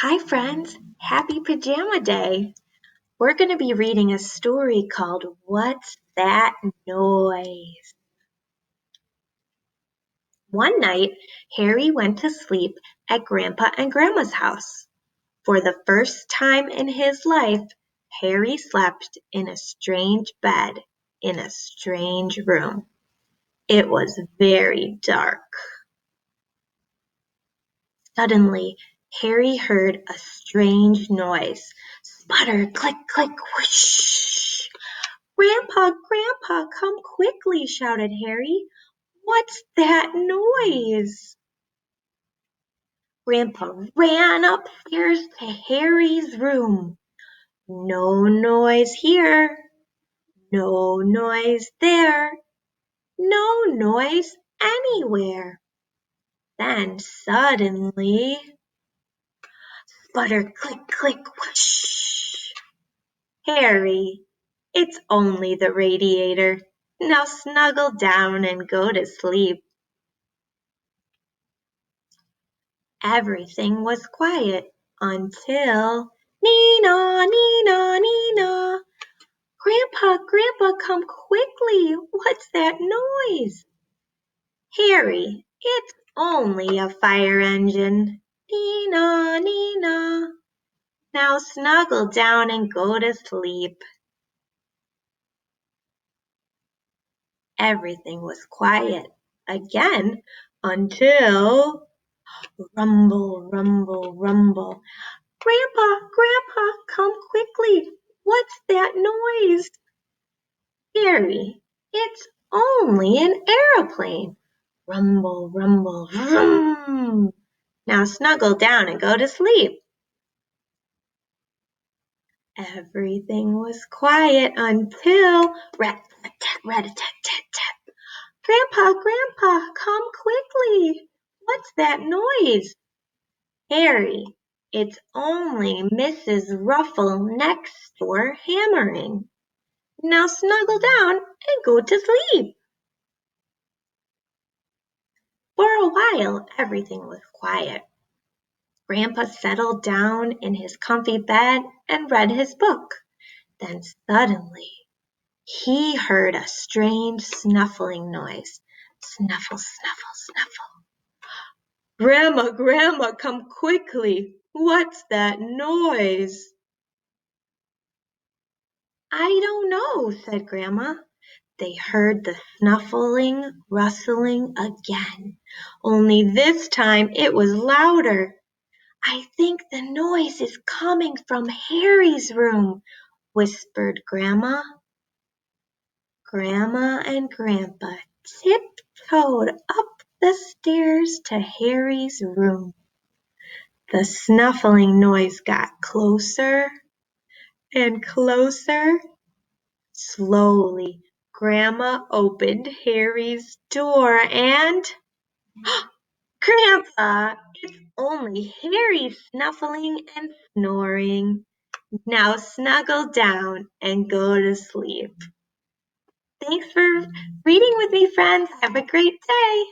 Hi, friends. Happy Pajama Day. We're going to be reading a story called What's That Noise? One night, Harry went to sleep at Grandpa and Grandma's house. For the first time in his life, Harry slept in a strange bed in a strange room. It was very dark. Suddenly, Harry heard a strange noise. Sputter, click, click, whoosh! "Grandpa, Grandpa, come quickly!" shouted Harry. "What's that noise?" Grandpa ran upstairs to Harry's room. No noise here, no noise there, no noise anywhere. Then suddenly, sputter, click, click, whoosh! "Harry, it's only the radiator. Now snuggle down and go to sleep." Everything was quiet until Nina, Nina, Nina. "Grandpa, Grandpa, come quickly. What's that noise?" "Harry, it's only a fire engine. Nina, Nina. Now snuggle down and go to sleep." Everything was quiet again until rumble, rumble, rumble. "Grandpa, Grandpa, come quickly. What's that noise?" "Harry, it's only an aeroplane. Rumble, rumble, vroom. Now snuggle down and go to sleep." Everything was quiet until rat-a-tat, rat-a-tat-tat-tat. "Grandpa, Grandpa, come quickly. What's that noise?" "Harry, it's only Mrs. Ruffle next door hammering. Now snuggle down and go to sleep." For a while everything was quiet. Grandpa settled down in his comfy bed and read his book. Then suddenly he heard a strange snuffling noise. Snuffle, snuffle, snuffle. "Grandma, Grandma, come quickly. What's that noise?" "I don't know," said Grandma. They heard the snuffling, rustling again, only this time it was louder. "I think the noise is coming from Harry's room," whispered Grandma. Grandma and Grandpa tiptoed up the stairs to Harry's room. The snuffling noise got closer and closer. Slowly, Grandma opened Harry's door and "Grandpa, it's only Harry snuffling and snoring. Now snuggle down and go to sleep." Thanks for reading with me, friends. Have a great day.